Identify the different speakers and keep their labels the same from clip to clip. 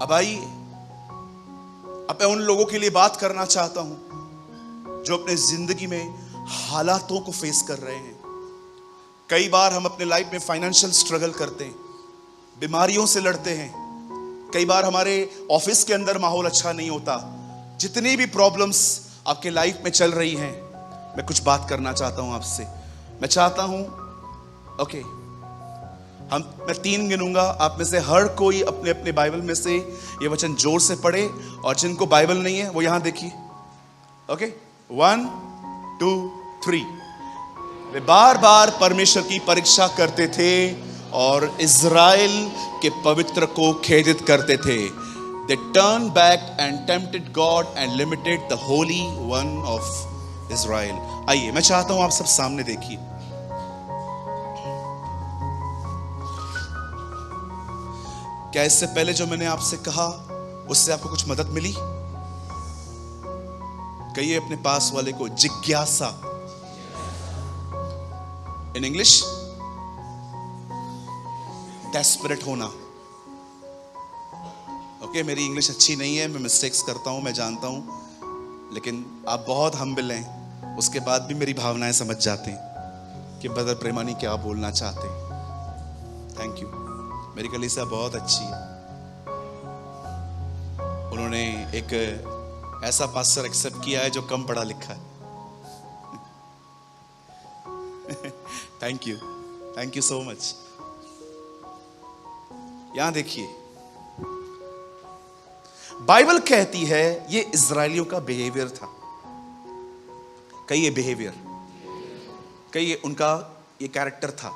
Speaker 1: अब आइए, अब मैं उन लोगों के लिए बात करना चाहता हूं जो अपने जिंदगी में हालातों को फेस कर रहे हैं। कई बार हम अपने लाइफ में फाइनेंशियल स्ट्रगल करते हैं, बीमारियों से लड़ते हैं। कई बार हमारे ऑफिस के अंदर माहौल अच्छा नहीं होता। जितनी भी प्रॉब्लम्स आपके लाइफ में चल रही हैं, मैं कुछ बात करना चाहता हूं आपसे। मैं चाहता हूं मैं 3 गिनूंगा, आप में से हर कोई अपने अपने बाइबल में से ये वचन जोर से पढ़े, और जिनको बाइबल नहीं है वो यहां देखिए। 1 2 3। वे बार बार परमेश्वर की परीक्षा करते थे और इज़राइल के पवित्र को खेदित करते थे। They turned back and tempted God and limited the Holy One of Israel. आइए, मैं चाहता हूं आप सब सामने देखिए। क्या इससे पहले जो मैंने आपसे कहा उससे आपको कुछ मदद मिली? कहिए अपने पास वाले को, जिज्ञासा। इन इंग्लिश, डेस्परेट होना। मेरी इंग्लिश अच्छी नहीं है, मैं मिस्टेक्स करता हूं, मैं जानता हूं, लेकिन आप बहुत हम्बल हैं, उसके बाद भी मेरी भावनाएं समझ जाते हैं कि ब्रदर प्रेमानी क्या बोलना चाहते हैं। Thank you. मेरी कलीसिया बहुत अच्छी है। उन्होंने एक ऐसा पास्टर एक्सेप्ट किया है जो कम पढ़ा लिखा है। Thank you so much. यहां देखिए, बाइबल कहती है ये इजरायलियों का बिहेवियर था। कहिए बिहेवियर, कहिए उनका ये कैरेक्टर था।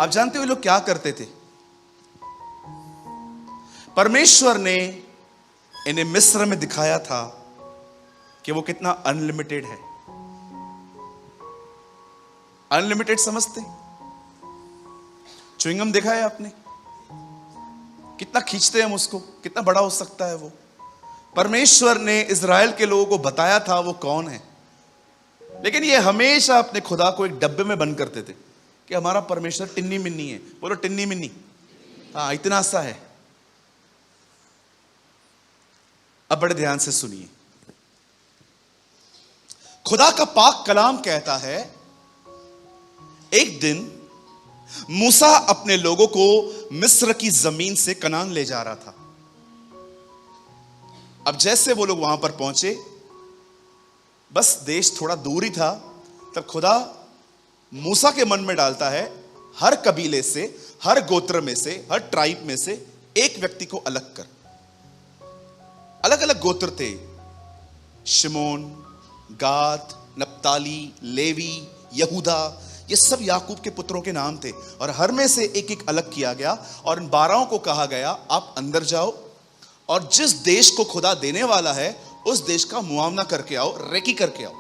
Speaker 1: आप जानते हो लोग क्या करते थे? परमेश्वर ने इन्हें मिस्र में दिखाया था कि वो कितना अनलिमिटेड है। अनलिमिटेड समझते? च्युइंगम देखा है आपने? कितना खींचते हैं हम उसको, कितना बड़ा हो सकता है वो। परमेश्वर ने इज़राइल के लोगों को बताया था वो कौन है, लेकिन ये हमेशा अपने खुदा को एक डब्बे में बंद करते थे कि हमारा परमेश्वर टिन्नी मिन्नी है। बोलो टिन्नी मिन्नी। हाँ, इतना सा है। अब बड़े ध्यान से सुनिए, खुदा का पाक कलाम कहता है एक दिन मूसा अपने लोगों को मिस्र की जमीन से कनान ले जा रहा था। अब जैसे वो लोग वहां पर पहुंचे, बस देश थोड़ा दूर ही था, तब खुदा मूसा के मन में डालता है हर कबीले से, हर गोत्र में से, हर ट्राइब में से एक व्यक्ति को अलग कर। अलग अलग गोत्र थे, शिमोन, गाद, नप्ताली, लेवी, यहूदा, ये सब याकूब के पुत्रों के नाम थे, और हर में से एक एक अलग किया गया। और इन 12 को कहा गया आप अंदर जाओ और जिस देश को खुदा देने वाला है उस देश का मुआवना करके आओ, रेकी करके आओ,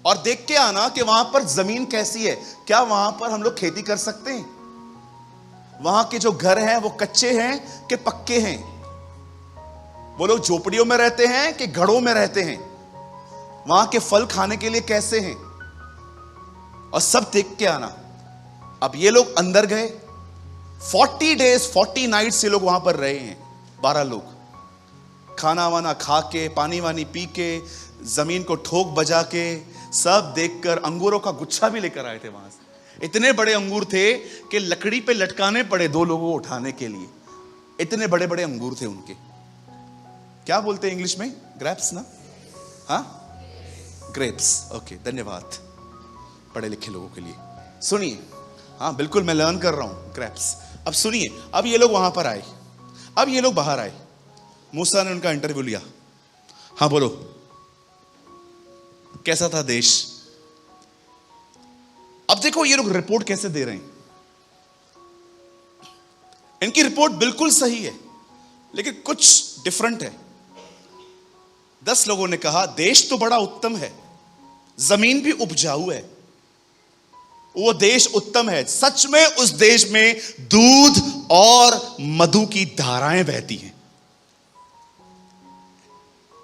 Speaker 1: और देख के आना कि वहां पर जमीन कैसी है, क्या वहां पर हम लोग खेती कर सकते हैं, वहां के जो घर हैं वो कच्चे हैं कि पक्के हैं, वो लोग झोपड़ियों में रहते हैं कि घरों में रहते हैं, वहां के फल खाने के लिए कैसे हैं, और सब देख के आना। अब ये लोग अंदर गए, 40 डेज 40 नाइट्स ये लोग वहां पर रहे हैं। 12 लोग खाना वाना खा के, पानी वानी पी के, जमीन को ठोक बजा के, सब देखकर अंगूरों का गुच्छा भी लेकर आए थे वहां से। इतने बड़े अंगूर थे कि लकड़ी पे लटकाने पड़े 2 लोगों को उठाने के लिए। इतने बड़े बड़े अंगूर थे उनके। क्या बोलते हैं इंग्लिश में? ग्रेप्स ना? हाँ, ग्रेप्स। ओके, धन्यवाद पढ़े लिखे लोगों के लिए। सुनिए, हाँ बिल्कुल मैं लर्न कर रहा हूं, ग्रेप्स। अब सुनिए, अब ये लोग वहां पर आए, अब ये लोग बाहर आए, मूसा ने उनका इंटरव्यू लिया। हाँ बोलो, कैसा था देश? अब देखो ये लोग रिपोर्ट कैसे दे रहे हैं। इनकी रिपोर्ट बिल्कुल सही है, लेकिन कुछ डिफरेंट है। 10 लोगों ने कहा देश तो बड़ा उत्तम है, जमीन भी उपजाऊ है, वो देश उत्तम है, सच में उस देश में दूध और मधु की धाराएं बहती हैं।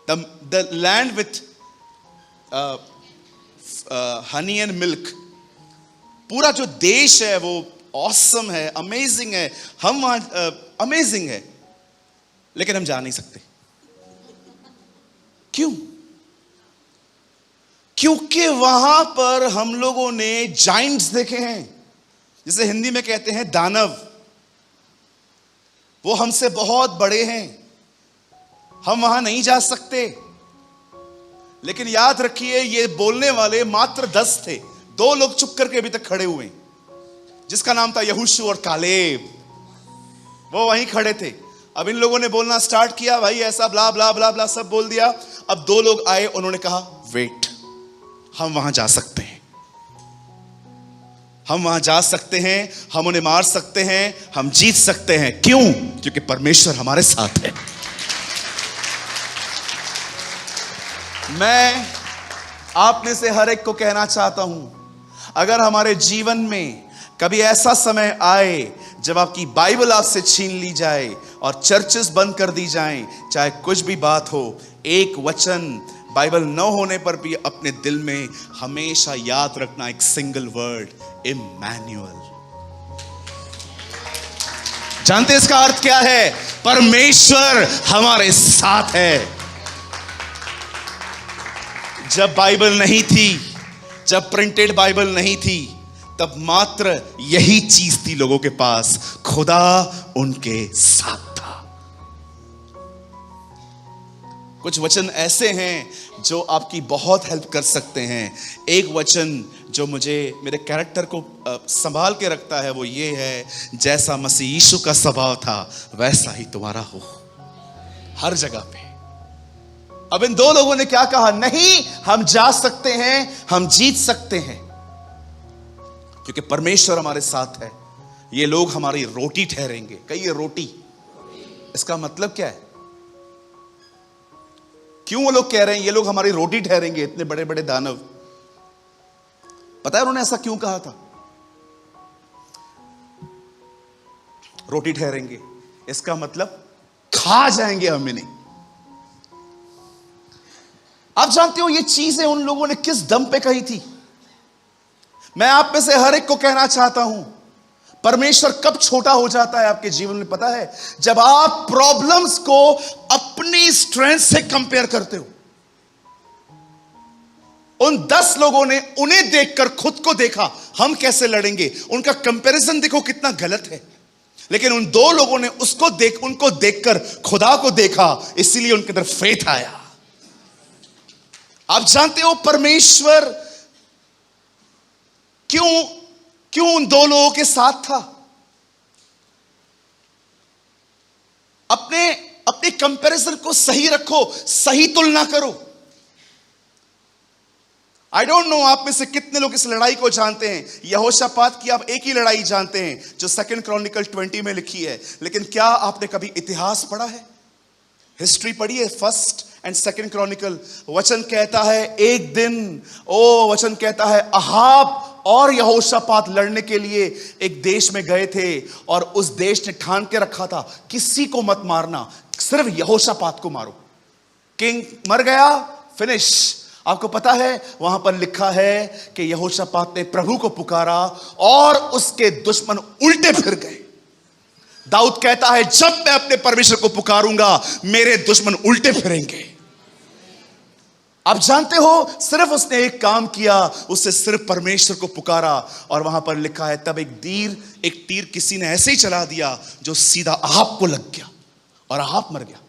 Speaker 1: The land with honey and milk, पूरा जो देश है वो ऑसम है, अमेजिंग है। हम वहां अमेजिंग है, लेकिन हम जा नहीं सकते। क्यों? क्योंकि वहां पर हम लोगों ने जाइंट्स देखे हैं, जिसे हिंदी में कहते हैं दानव। वो हमसे बहुत बड़े हैं, हम वहां नहीं जा सकते। लेकिन याद रखिए, ये बोलने वाले मात्र 10 थे। 2 लोग चुप करके अभी तक खड़े हुए, जिसका नाम था यहोशू और कालेब। वो वहीं खड़े थे। अब इन लोगों ने बोलना स्टार्ट किया, भाई ऐसा ब्ला ब्ला ब्ला ब्ला सब बोल दिया। अब 2 लोग आए, उन्होंने कहा वेट, हम वहां जा सकते हैं, हम वहां जा सकते हैं, हम उन्हें मार सकते हैं, हम जीत सकते हैं। क्यों? क्योंकि परमेश्वर हमारे साथ है। मैं आप में से हर एक को कहना चाहता हूं, अगर हमारे जीवन में कभी ऐसा समय आए जब आपकी बाइबल आपसे छीन ली जाए और चर्चेस बंद कर दी जाएं, चाहे कुछ भी बात हो, एक वचन बाइबल न होने पर भी अपने दिल में हमेशा याद रखना, एक सिंगल वर्ड, इम्मैनुअल। जानते हैं इसका अर्थ क्या है? परमेश्वर हमारे साथ है। जब बाइबल नहीं थी, जब प्रिंटेड बाइबल नहीं थी, तब मात्र यही चीज थी लोगों के पास, खुदा उनके साथ था। कुछ वचन ऐसे हैं जो आपकी बहुत हेल्प कर सकते हैं। एक वचन जो मुझे मेरे कैरेक्टर को संभाल के रखता है वो ये है, जैसा मसीह यीशु का स्वभाव था वैसा ही तुम्हारा हो, हर जगह पे। अब इन 2 लोगों ने क्या कहा? नहीं, हम जा सकते हैं, हम जीत सकते हैं, क्योंकि परमेश्वर हमारे साथ है। ये लोग हमारी रोटी ठहरेंगे। कहिए रोटी। इसका मतलब क्या है? क्यों वो लोग कह रहे हैं ये लोग हमारी रोटी ठहरेंगे? इतने बड़े बड़े दानव, पता है उन्होंने ऐसा क्यों कहा था? रोटी ठहरेंगे, इसका मतलब खा जाएंगे हम इन्हें। आप जानते हो ये चीजें उन लोगों ने किस दम पे कही थी? मैं आप में से हर एक को कहना चाहता हूं, परमेश्वर कब छोटा हो जाता है आपके जीवन में पता है? जब आप प्रॉब्लम्स को अपनी स्ट्रेंथ से कंपेयर करते हो। उन 10 लोगों ने उन्हें देखकर खुद को देखा, हम कैसे लड़ेंगे। उनका कंपैरिजन देखो कितना गलत है। लेकिन उन 2 लोगों ने उनको देखकर खुदा को देखा, इसीलिए उनके अंदर फेथ आया। आप जानते हो परमेश्वर क्यों उन 2 लोगों के साथ था? अपने कंपैरिजन को सही रखो, सही तुलना करो। आई डोंट नो आप में से कितने लोग इस लड़ाई को जानते हैं। यहोशापात की आप एक ही लड़ाई जानते हैं जो 2 क्रॉनिकल 20 में लिखी है। लेकिन क्या आपने कभी इतिहास पढ़ा है? हिस्ट्री पढ़ी है? 1 और 2 क्रॉनिकल। वचन कहता है एक दिन, वचन कहता है अहाब और यहोशापात लड़ने के लिए एक देश में गए थे, और उस देश ने ठान के रखा था किसी को मत मारना, सिर्फ यहोशापात को मारो। किंग मर गया, फिनिश। आपको पता है वहां पर लिखा है कि यहोशापात ने प्रभु को पुकारा और उसके दुश्मन उल्टे फिर गए। दाऊद कहता है जब मैं अपने परमेश्वर को पुकारूंगा मेरे दुश्मन उल्टे फिरेंगे। आप जानते हो सिर्फ उसने एक काम किया, उससे सिर्फ परमेश्वर को पुकारा, और वहां पर लिखा है तब एक तीर किसी ने ऐसे ही चला दिया जो सीधा अहाब को लग गया और अहाब मर गया।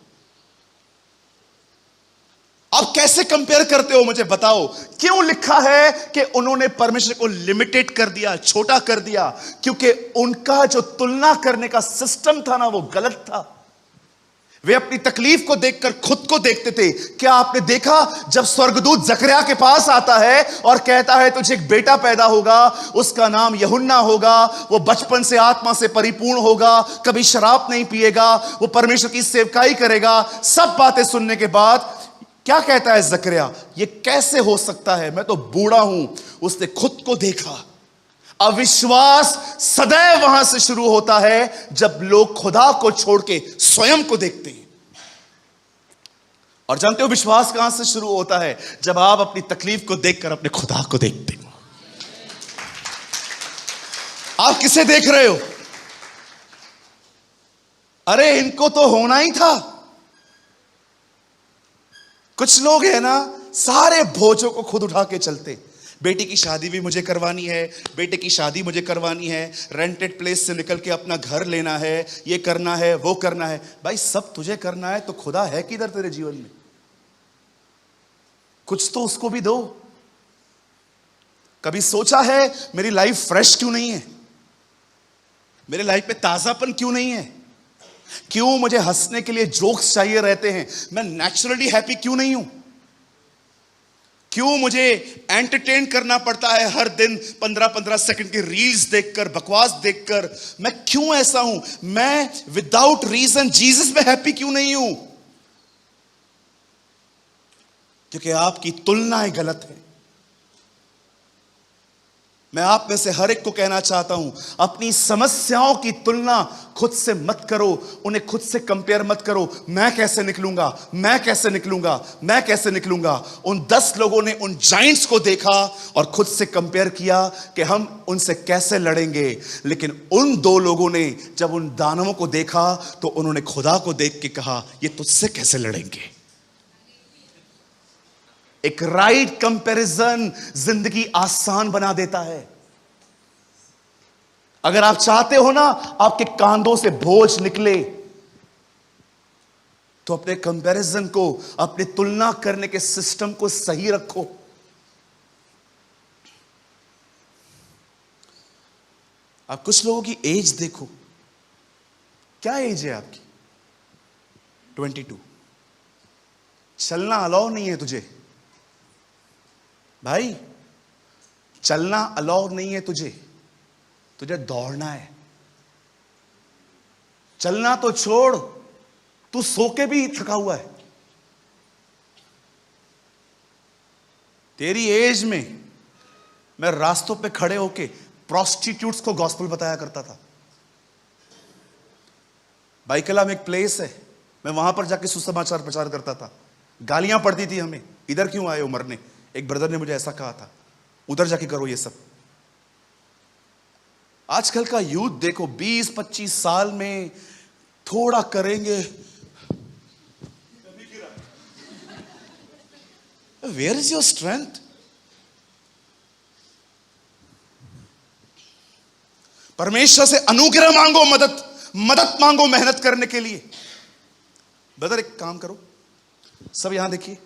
Speaker 1: आप कैसे कंपेयर करते हो मुझे बताओ? क्यों लिखा है कि उन्होंने परमेश्वर को लिमिटेड कर दिया, छोटा कर दिया? क्योंकि उनका जो तुलना करने का सिस्टम था ना वो गलत था। वे अपनी तकलीफ को देखकर खुद को देखते थे। क्या आपने देखा जब स्वर्गदूत जकरिया के पास आता है और कहता है तुझे एक बेटा पैदा होगा, उसका नाम यूहन्ना होगा, वो बचपन से आत्मा से परिपूर्ण होगा, कभी शराब नहीं पिएगा, वो परमेश्वर की सेवकाई करेगा। सब बातें सुनने के बाद क्या कहता है जकरिया? ये कैसे हो सकता है, मैं तो बूढ़ा हूं। उसने खुद को देखा। अविश्वास सदैव वहां से शुरू होता है जब लोग खुदा को छोड़ के स्वयं को देखते हैं। और जानते हो विश्वास कहां से शुरू होता है? जब आप अपनी तकलीफ को देखकर अपने खुदा को देखते हो। आप किसे देख रहे हो? अरे इनको तो होना ही था, कुछ लोग हैं ना, सारे बोझों को खुद उठा के चलते। बेटी की शादी भी मुझे करवानी है, बेटे की शादी मुझे करवानी है, रेंटेड प्लेस से निकल के अपना घर लेना है, ये करना है, वो करना है। भाई सब तुझे करना है तो खुदा है किधर तेरे जीवन में? कुछ तो उसको भी दो। कभी सोचा है मेरी लाइफ फ्रेश क्यों नहीं है? मेरे लाइफ में ताजापन क्यों नहीं है? क्यों मुझे हंसने के लिए जोक्स चाहिए रहते हैं? मैं नेचुरली हैप्पी क्यों नहीं हूं? क्यों मुझे एंटरटेन करना पड़ता है हर दिन 15-15 सेकंड की रील्स देखकर, बकवास देखकर? मैं क्यों ऐसा हूं? मैं विदाउट रीजन जीसस में हैप्पी क्यों नहीं हूं? क्योंकि आपकी तुलनाएं गलत है। मैं आप में से हर एक को कहना चाहता हूं, अपनी समस्याओं की तुलना खुद से मत करो, उन्हें खुद से कंपेयर मत करो। मैं कैसे निकलूंगा, मैं कैसे निकलूंगा, मैं कैसे निकलूंगा। उन 10 लोगों ने उन जाइंट्स को देखा और खुद से कंपेयर किया कि हम उनसे कैसे लड़ेंगे। लेकिन उन 2 लोगों ने जब उन दानवों को देखा तो उन्होंने खुदा को देख के कहा, ये तुझसे कैसे लड़ेंगे। एक राइट कंपैरिजन जिंदगी आसान बना देता है। अगर आप चाहते हो ना आपके कांधों से बोझ निकले, तो अपने कंपैरिजन को, अपनी तुलना करने के सिस्टम को सही रखो। आप कुछ लोगों की एज देखो, क्या एज है आपकी? 22। चलना अलाउ नहीं है तुझे भाई, चलना अलाउ नहीं है तुझे। तुझे दौड़ना है। चलना तो छोड़, तू सो के भी थका हुआ है। तेरी एज में मैं रास्तों पे खड़े होके प्रोस्टिट्यूट्स को गॉस्पेल बताया करता था। बाइकला में एक प्लेस है, मैं वहां पर जाके सुसमाचार प्रचार करता था। गालियां पड़ती थी हमें, इधर क्यों आए हो मरने। एक ब्रदर ने मुझे ऐसा कहा था, उधर जाके करो ये सब। आजकल का यूथ देखो, 20-25 साल में थोड़ा करेंगे, वेयर इज योर स्ट्रेंथ? परमेश्वर से अनुग्रह मांगो, मदद मांगो मेहनत करने के लिए। ब्रदर एक काम करो, सब यहां देखिए,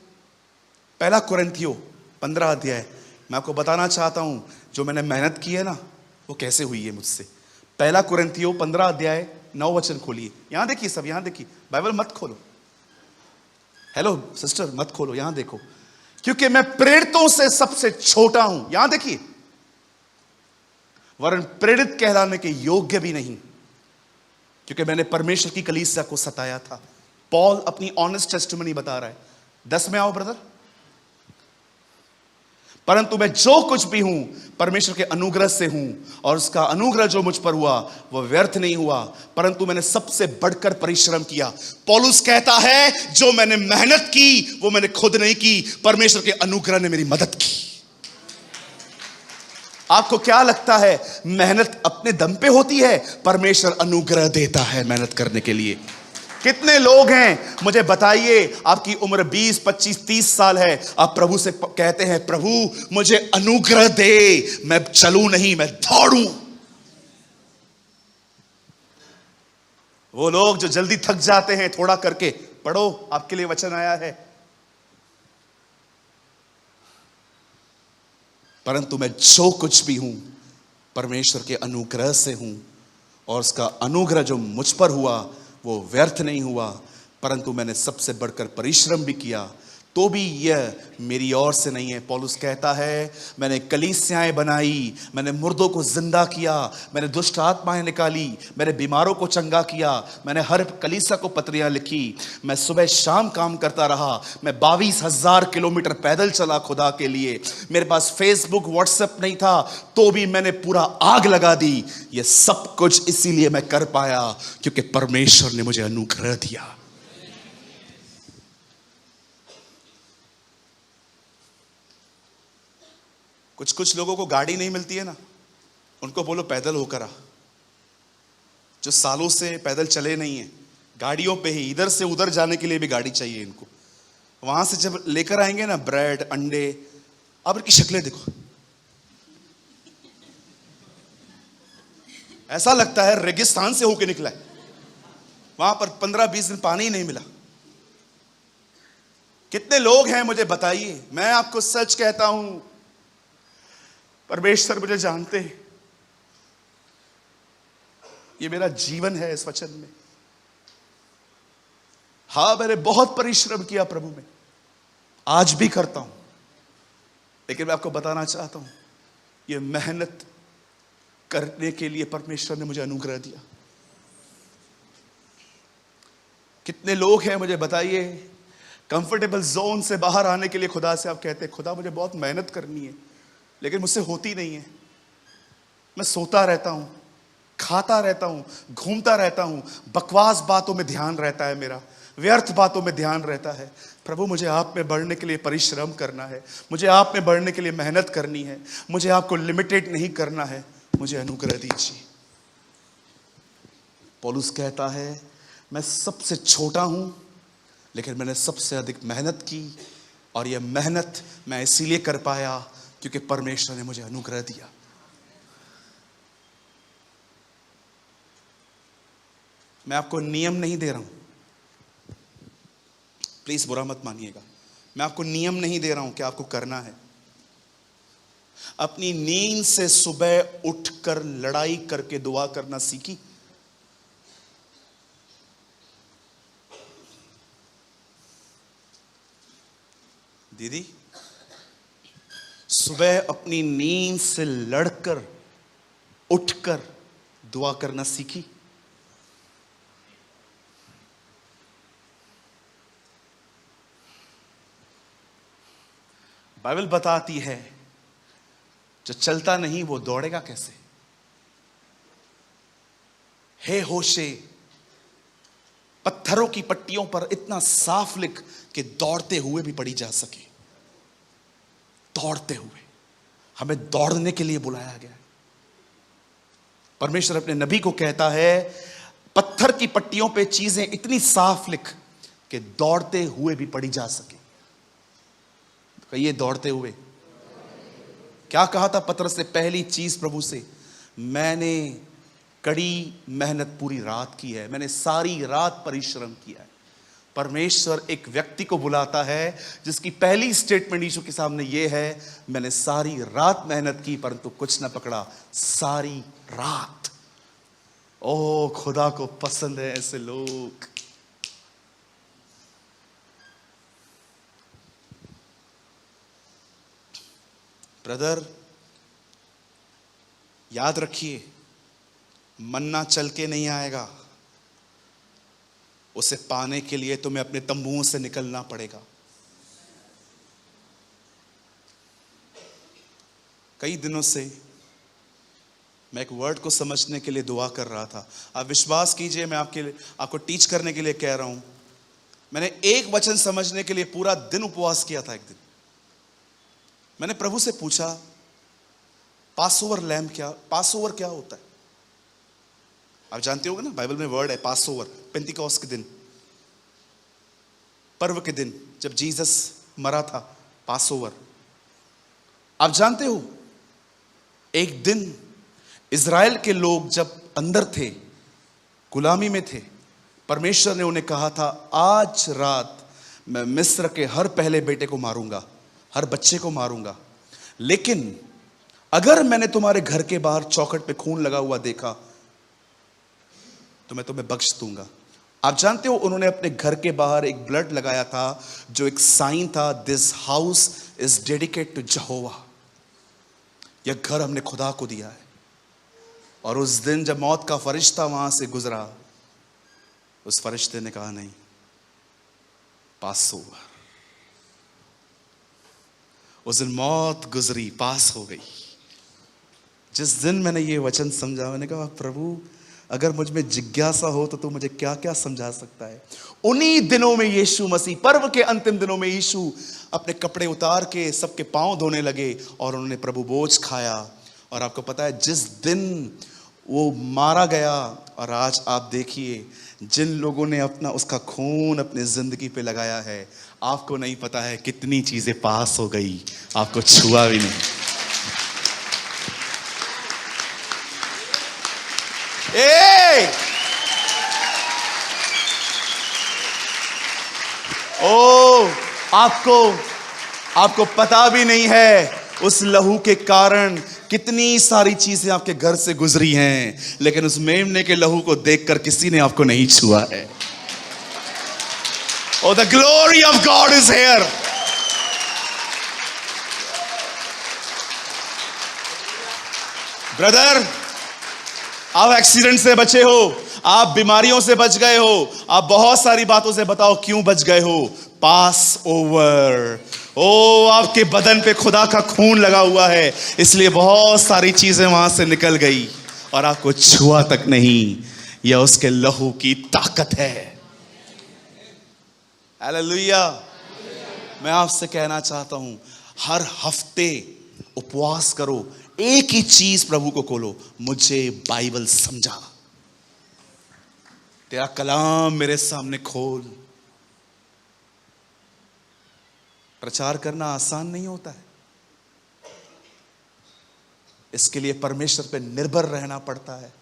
Speaker 1: 1 कुरिन्थियों 15 अध्याय। मैं आपको बताना चाहता हूं जो मैंने मेहनत की है ना, वो कैसे हुई है मुझसे। 1 कुरिन्थियों 15 अध्याय 9 वचन खोलिए। यहां देखिए, सब यहां देखिए, बाइबल मत खोलो। हेलो सिस्टर, मत खोलो, यहां देखो। क्योंकि मैं प्रेरितों से सबसे छोटा हूं, यहां देखिए, वरन प्रेरित कहलाने के योग्य भी नहीं, क्योंकि मैंने परमेश्वर की कलीसिया को सताया था। पॉल अपनी ऑनेस्ट टेस्टिमनी बता रहा है। 10 में आओ ब्रदर। परंतु मैं जो कुछ भी हूं परमेश्वर के अनुग्रह से हूं, और उसका अनुग्रह जो मुझ पर हुआ वह व्यर्थ नहीं हुआ, परंतु मैंने सबसे बढ़कर परिश्रम किया। पौलुस कहता है जो मैंने मेहनत की वो मैंने खुद नहीं की, परमेश्वर के अनुग्रह ने मेरी मदद की। आपको क्या लगता है मेहनत अपने दम पे होती है? परमेश्वर अनुग्रह देता है मेहनत करने के लिए। कितने लोग हैं मुझे बताइए, आपकी उम्र 20, 25, 30 साल है, आप प्रभु से कहते हैं प्रभु मुझे अनुग्रह दे, मैं चलूं नहीं, मैं दौड़ूं। वो लोग जो जल्दी थक जाते हैं थोड़ा करके, पढ़ो, आपके लिए वचन आया है। परंतु मैं जो कुछ भी हूं परमेश्वर के अनुग्रह से हूं, और उसका अनुग्रह जो मुझ पर हुआ वो व्यर्थ नहीं हुआ, परंतु मैंने सबसे बढ़कर परिश्रम भी किया, तो भी यह मेरी ओर से नहीं है। पौलुस कहता है मैंने कलीसियाएं बनाई, मैंने मुर्दों को जिंदा किया, मैंने दुष्ट आत्माएं निकाली, मैंने बीमारों को चंगा किया, मैंने हर कलीसिया को पत्रियां लिखी, मैं सुबह शाम काम करता रहा, मैं 22,000 किलोमीटर पैदल चला खुदा के लिए, मेरे पास फेसबुक व्हाट्सएप नहीं था तो भी मैंने पूरा आग लगा दी। यह सब कुछ इसीलिए मैं कर पाया क्योंकि परमेश्वर ने मुझे अनुग्रह दिया। कुछ लोगों को गाड़ी नहीं मिलती है ना, उनको बोलो पैदल होकर आ। जो सालों से पैदल चले नहीं है, गाड़ियों पे ही इधर से उधर जाने के लिए भी गाड़ी चाहिए इनको। वहां से जब लेकर आएंगे ना ब्रेड अंडे, अब इनकी शक्लें देखो, ऐसा लगता है रेगिस्तान से होके निकला है। वहां पर 15-20 दिन पानी ही नहीं मिला। कितने लोग हैं मुझे बताइए, मैं आपको सच कहता हूं, परमेश्वर मुझे जानते हैं, ये मेरा जीवन है इस वचन में। हाँ, मैंने बहुत परिश्रम किया प्रभु में, आज भी करता हूं, लेकिन मैं आपको बताना चाहता हूं, ये मेहनत करने के लिए परमेश्वर ने मुझे अनुग्रह दिया। कितने लोग हैं मुझे बताइए, कंफर्टेबल जोन से बाहर आने के लिए खुदा से आप कहते हैं, खुदा मुझे बहुत मेहनत करनी है, लेकिन मुझसे होती नहीं है। मैं सोता रहता हूं, खाता रहता हूं, घूमता रहता हूं, बकवास बातों में ध्यान रहता है मेरा, व्यर्थ बातों में ध्यान रहता है। प्रभु, मुझे आप में बढ़ने के लिए परिश्रम करना है, मुझे आप में बढ़ने के लिए मेहनत करनी है, मुझे आपको लिमिटेड नहीं करना है, मुझे अनुग्रह दीजिए। पौलुस कहता है, मैं सबसे छोटा हूं, लेकिन मैंने सबसे अधिक मेहनत की, और यह मेहनत मैं इसीलिए कर पाया क्योंकि परमेश्वर ने मुझे अनुग्रह दिया। मैं आपको नियम नहीं दे रहा हूं, प्लीज बुरा मत मानिएगा, मैं आपको नियम नहीं दे रहा हूं कि आपको करना है। अपनी नींद से सुबह उठकर लड़ाई करके दुआ करना सीखी? दीदी, सुबह अपनी नींद से लड़कर उठकर दुआ करना सीखी? बाइबल बताती है, जो चलता नहीं वो दौड़ेगा कैसे? हे होशे, पत्थरों की पट्टियों पर इतना साफ लिख कि दौड़ते हुए भी पढ़ी जा सके। दौड़ते हुए, हमें दौड़ने के लिए बुलाया गया है। परमेश्वर अपने नबी को कहता है, पत्थर की पट्टियों पे चीजें इतनी साफ लिख कि दौड़ते हुए भी पढ़ी जा सके। कहिए, दौड़ते हुए। क्या कहा था पतरस से? पहली चीज प्रभु से, मैंने कड़ी मेहनत पूरी रात की है, मैंने सारी रात परिश्रम किया है। परमेश्वर एक व्यक्ति को बुलाता है जिसकी पहली स्टेटमेंट यीशु के सामने यह है, मैंने सारी रात मेहनत की परंतु कुछ न पकड़ा। सारी रात। ओ, खुदा को पसंद है ऐसे लोग। ब्रदर, याद रखिए, मन्ना चल के नहीं आएगा, उसे पाने के लिए तुम्हें अपने तंबुओं से निकलना पड़ेगा। कई दिनों से मैं एक वर्ड को समझने के लिए दुआ कर रहा था। आप विश्वास कीजिए, मैं आपको टीच करने के लिए कह रहा हूं। मैंने एक वचन समझने के लिए पूरा दिन उपवास किया था। एक दिन मैंने प्रभु से पूछा, पासओवर लैम्ब पासओवर क्या होता है? आप जानते होंगे ना, बाइबल में वर्ड है पासओवर, पेंतिकोस्त के दिन, पर्व के दिन जब जीसस मरा था, पासओवर। आप जानते हो, एक दिन इज़राइल के लोग जब अंदर थे, गुलामी में थे, परमेश्वर ने उन्हें कहा था, आज रात मैं मिस्र के हर पहले बेटे को मारूंगा, हर बच्चे को मारूंगा, लेकिन अगर मैंने तुम्हारे घर के बाहर चौखट पे खून लगा हुआ देखा तो मैं तुम्हें बख्श दूंगा। आप जानते हो, उन्होंने अपने घर के बाहर एक ब्लड लगाया था जो एक साइन था, this house is dedicated to Jehovah, यह घर हमने खुदा को दिया है। और उस दिन जब मौत का फरिश्ता वहां से गुजरा, उस फरिश्ते ने कहा, नहीं, पासओवर। उस दिन मौत गुजरी, पास हो गई। जिस दिन मैंने ये वचन समझा, मैंने कहा, प्रभु, अगर मुझ में जिज्ञासा हो तो तू मुझे क्या क्या समझा सकता है। उन्हीं दिनों में यीशु मसीह, पर्व के अंतिम दिनों में यीशु अपने कपड़े उतार के सबके पांव धोने लगे और उन्होंने प्रभु भोज खाया। और आपको पता है, जिस दिन वो मारा गया, और आज आप देखिए, जिन लोगों ने उसका खून अपनी जिंदगी पे लगाया है, आपको नहीं पता है कितनी चीजें पास हो गई, आपको छुआ भी नहीं। ए ओ आपको पता भी नहीं है उस लहू के कारण कितनी सारी चीजें आपके घर से गुजरी हैं, लेकिन उस मेमने के लहू को देखकर किसी ने आपको नहीं छुआ है। Oh, the glory of God is here. Brother, आप एक्सीडेंट से बचे हो, आप बीमारियों से बच गए हो, आप बहुत सारी बातों से बताओ क्यों बच गए हो। पास ओवर। ओ, आपके बदन पे खुदा का खून लगा हुआ है, इसलिए बहुत सारी चीजें वहां से निकल गई और आपको छुआ तक नहीं। यह उसके लहू की ताकत है। हालेलुया। मैं आपसे कहना चाहता हूं, हर हफ्ते उपवास करो, एक ही चीज प्रभु को खोलो, मुझे बाइबल समझा, तेरा कलाम मेरे सामने खोल। प्रचार करना आसान नहीं होता है, इसके लिए परमेश्वर पे निर्भर रहना पड़ता है।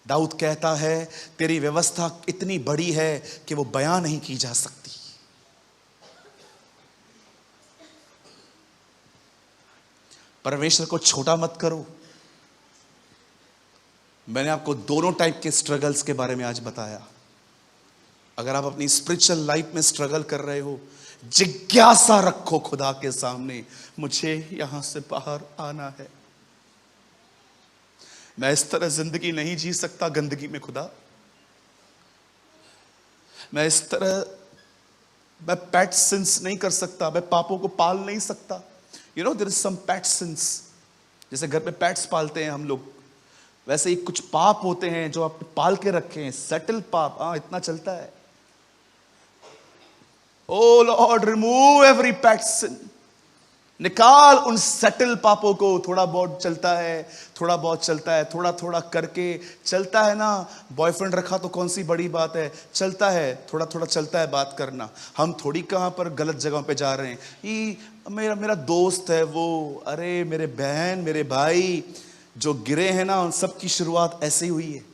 Speaker 1: दाऊद कहता है, तेरी व्यवस्था इतनी बड़ी है कि वो बयां नहीं की जा सकती। परमेश्वर को छोटा मत करो। मैंने आपको दोनों टाइप के स्ट्रगल्स के बारे में आज बताया। अगर आप अपनी स्पिरिचुअल लाइफ में स्ट्रगल कर रहे हो, जिज्ञासा रखो खुदा के सामने, मुझे यहां से बाहर आना है। मैं इस तरह जिंदगी नहीं जी सकता गंदगी में खुदा। मैं इस तरह मैं पेट सिंस नहीं कर सकता, मैं पापों को पाल नहीं सकता। You know there is some pet since, जैसे घर पे पेट्स पालते हैं हम लोग, वैसे ही कुछ पाप होते हैं जो आप पाल के रखे हैं, सेटल पाप। हाँ, इतना चलता है। ओ लॉर्ड, रिमूव एवरी पेट सिन। निकाल उन सेटल पापों को। थोड़ा बहुत चलता है, थोड़ा बहुत चलता है, थोड़ा थोड़ा करके चलता है ना। बॉयफ्रेंड रखा तो कौन सी बड़ी बात है, चलता है, थोड़ा थोड़ा चलता है बात करना। हम थोड़ी कहां पर गलत जगह पे जा रहे हैं। ये मेरा दोस्त है वो, अरे मेरे बहन, मेरे भाई जो गिरे हैं ना, उन सब की शुरुआत ऐसे ही हुई है।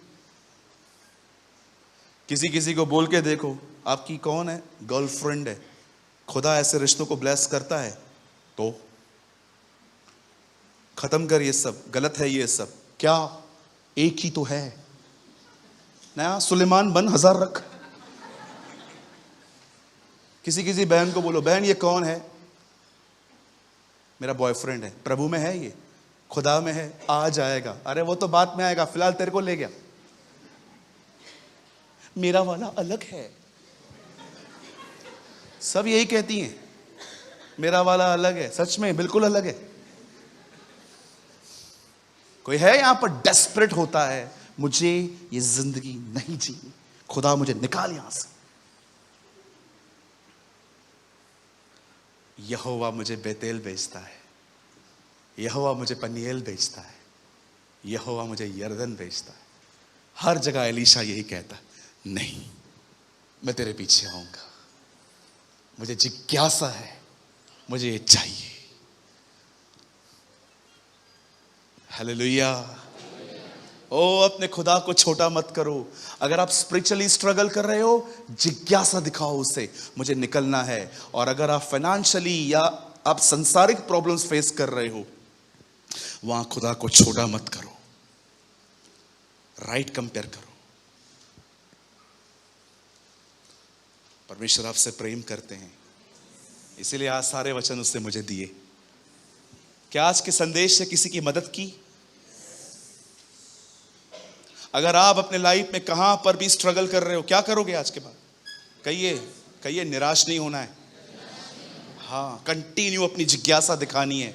Speaker 1: किसी को बोल के देखो, आपकी कौन है, गर्लफ्रेंड है। खुदा ऐसे रिश्तों को ब्लेस करता है तो खत्म कर, ये सब गलत है। ये सब क्या, एक ही तो है ना। सुलेमान बन 1000 रख। किसी बहन को बोलो, बहन ये कौन है, मेरा बॉयफ्रेंड है। प्रभु में है, ये खुदा में है, आ जाएगा। अरे वो तो बाद में आएगा, फिलहाल तेरे को ले गया। मेरा वाला अलग है। सब यही कहती हैं, मेरा वाला अलग है। सच में बिल्कुल अलग है। कोई है यहां पर डेस्परेट होता है, मुझे ये जिंदगी नहीं जीनी, खुदा मुझे निकाल यहां से। यहोवा मुझे बेतेल भेजता है, यहोवा मुझे पनिएल भेजता है, यहोवा मुझे यरदन भेजता है। हर जगह एलीशा यही कहता, नहीं मैं तेरे पीछे आऊंगा, मुझे जिज्ञासा है, मुझे ये चाहिए। हालेलुया। ओ, अपने खुदा को छोटा मत करो। अगर आप स्पिरिचुअली स्ट्रगल कर रहे हो, जिज्ञासा दिखाओ उसे, मुझे निकलना है। और अगर आप फाइनेंशियली या आप संसारिक प्रॉब्लम्स फेस कर रहे हो, वहां खुदा को छोटा मत करो, राइट कंपेयर करो। परमेश्वर आपसे प्रेम करते हैं, इसीलिए आज सारे वचन उसने मुझे दिए। क्या आज के संदेश से किसी की मदद की? अगर आप अपने लाइफ में कहां पर भी स्ट्रगल कर रहे हो, क्या करोगे आज के बाद? कहिए निराश नहीं होना है। हाँ, कंटिन्यू अपनी जिज्ञासा दिखानी है।